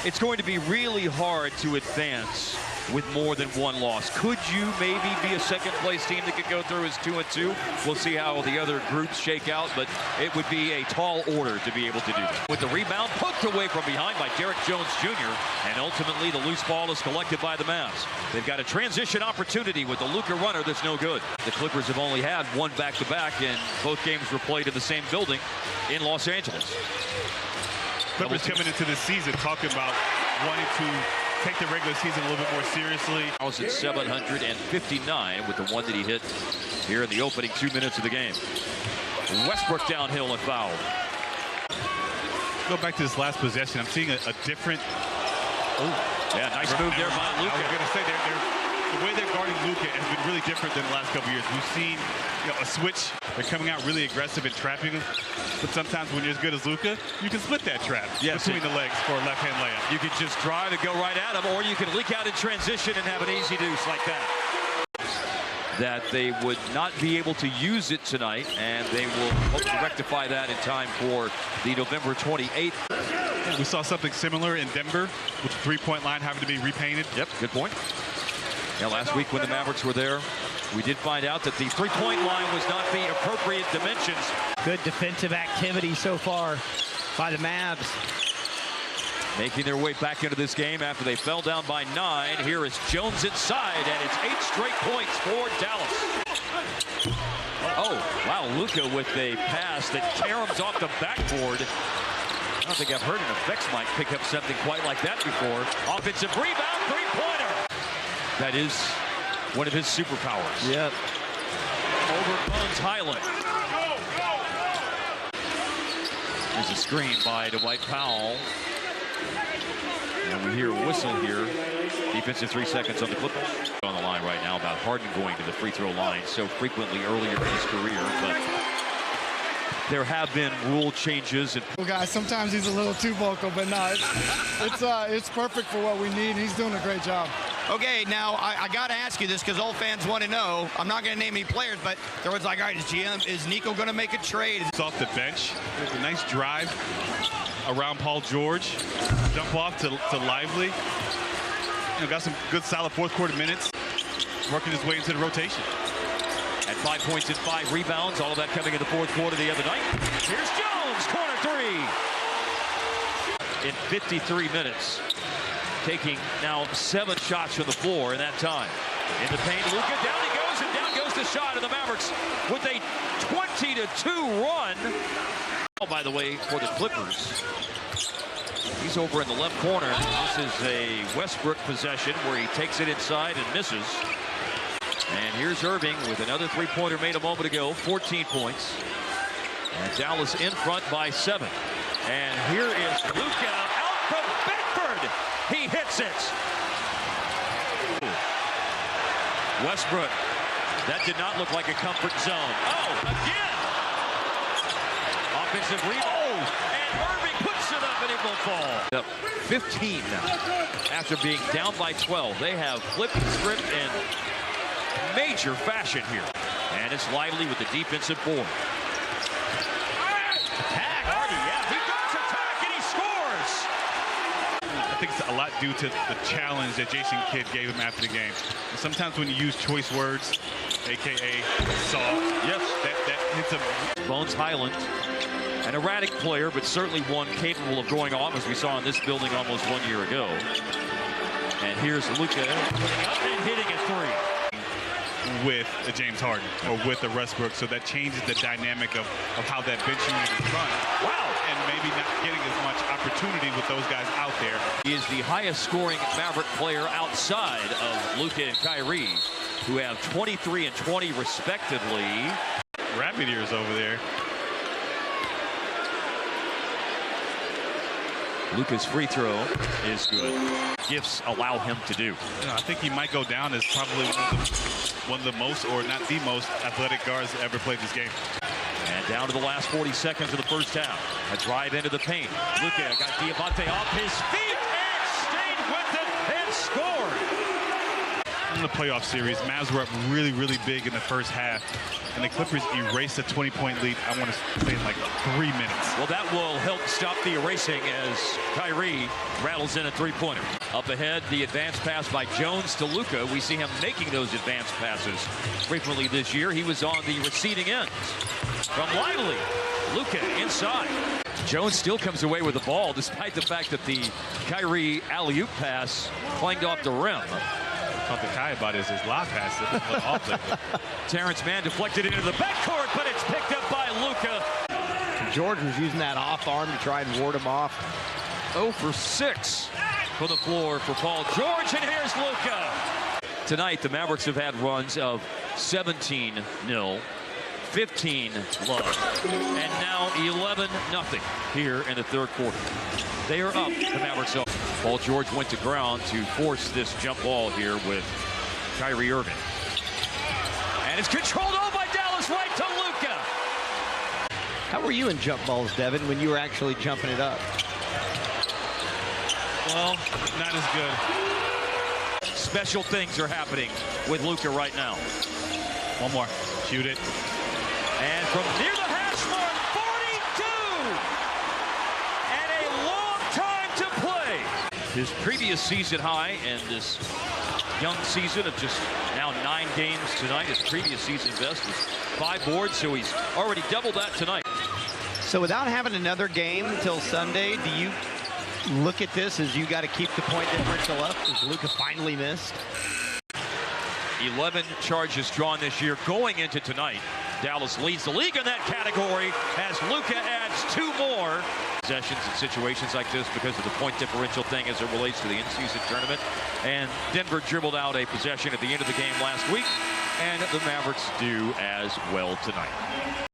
It's going to be really hard to advance with more than one loss. Could you maybe be a second-place team that could go through as 2-2? We'll see how the other groups shake out, but it would be a tall order to be able to do that. With the rebound poked away from behind by Derek Jones Jr., and ultimately the loose ball is collected by the Mavs. They've got a transition opportunity with the Luka runner that's no good. The Clippers have only had one back-to-back, and both games were played in the same building in Los Angeles. Clippers coming into this season talking about wanting to take the regular season a little bit more seriously. I was at 759 with the one that he hit here in the opening 2 minutes of the game. Westbrook downhill and fouled. Go back to this last possession. I'm seeing a different. Yeah, nice move there by Luka. I was going to say the way they're guarding Luka has been really different than the last couple years. We've seen a switch. They're coming out really aggressive and trapping him. But sometimes when you're as good as Luka, you can split that trap between the legs for a left-hand layup. You can just drive and go right at him, or you can leak out in transition and have an easy deuce like that. That they would not be able to use it tonight, and they will hope to rectify that in time for the November 28th. Yeah, we saw something similar in Denver with the three-point line having to be repainted. Yep, good point. Yeah, last week when the Mavericks were there, we did find out that the three-point line was not the appropriate dimensions. Good defensive activity so far by the Mavs. Making their way back into this game after they fell down by 9. Here is Jones inside, and it's 8 straight points for Dallas. Oh, wow, Luka with a pass that caroms off the backboard. I don't think I've heard an effects mic pick up something quite like that before. Offensive rebound, three-pointer. That is one of his superpowers. Yep. Over Bones Highland. There's a screen by Dwight Powell. And we hear a whistle here. Defensive 3 seconds on the Clippers. On the line right now about Harden going to the free throw line so frequently earlier in his career, but there have been rule changes. Well, guys, sometimes he's a little too vocal, but no, it's perfect for what we need. He's doing a great job. Okay, now I got to ask you this because old fans want to know. I'm not going to name any players, but there was like, all right, is Nico going to make a trade? It's off the bench. There's a nice drive around Paul George. Dump off to Lively. Got some good solid fourth quarter minutes. Working his way into the rotation. At 5 points and 5 rebounds, all of that coming in the fourth quarter the other night. Here's Jones, corner three. In 53 minutes, taking now 7 shots from the floor in that time. In the paint, Luka, down he goes, and down goes the shot of the Mavericks with a 20-2 run. Oh, by the way, for the Clippers, he's over in the left corner. This is a Westbrook possession where he takes it inside and misses. And here's Irving with another three-pointer made a moment ago, 14 points. And Dallas in front by 7. And here is Luka out from Bedford. He hits it. Westbrook. That did not look like a comfort zone. Oh, again. Offensive rebound. And Irving puts it up and it will fall. Up 15 now. After being down by 12. They have flipped and stripped in major fashion here. And it's Lively with the defensive board. Attack. Hardy, yeah. He does attack and he scores. I think it's a lot due to the challenge that Jason Kidd gave him after the game. And sometimes when you use choice words, a.k.a. soft, yes, that hits him. Bones Highland, an erratic player, but certainly one capable of going off, as we saw in this building almost 1 year ago. And here's Luka putting up and hitting a three. With a James Harden or with a Westbrook, so that changes the dynamic of how that bench unit is run. Wow. And maybe not getting as much opportunity with those guys out there. He is the highest scoring Maverick player outside of Luka and Kyrie, who have 23 and 20 respectively. Rapid ears over there. Luka's free throw is good. Gifts allow him to do. I think he might go down as probably one of the most, or not the most, athletic guards that ever played this game. And down to the last 40 seconds of the first half. A drive into the paint. Luka got Diabate off his feet and stayed with it and scored. the playoff series, Mavs were up really, really big in the first half, and the Clippers erased a 20-point lead, I want to say, in like 3 minutes. Well, that will help stop the erasing as Kyrie rattles in a three-pointer. Up ahead, the advanced pass by Jones to Luka. We see him making those advanced passes frequently this year. He was on the receiving end. From Lively, Luka inside. Jones still comes away with the ball, despite the fact that the Kyrie alley-oop pass clanged off the rim. Talk to Kai about his lob pass. It was off lately. Terrence Mann deflected it into the backcourt, but it's picked up by Luka. George was using that off arm to try and ward him off. 0 for 6 from the floor for Paul George, and here's Luka. Tonight, the Mavericks have had runs of 17-0, 15-love, and now 11-0 here in the third quarter. They are up, the Mavericks up. Paul George went to ground to force this jump ball here with Kyrie Irving. And it's controlled over by Dallas right to Luka. How were you in jump balls, Devin, when you were actually jumping it up? Well, not as good. Special things are happening with Luka right now. One more. Shoot it. And from near the hash mark, 42! And a long time to play. His previous season high and this young season of just now 9 games tonight. His previous season best was 5 boards, so he's already doubled that tonight. So without having another game until Sunday, do you look at this as you got to keep the point differential up as Luka finally missed? 11 charges drawn this year going into tonight. Dallas leads the league in that category as Luka adds 2 more possessions in situations like this because of the point differential thing as it relates to the in-season tournament. And Denver dribbled out a possession at the end of the game last week, and the Mavericks do as well tonight.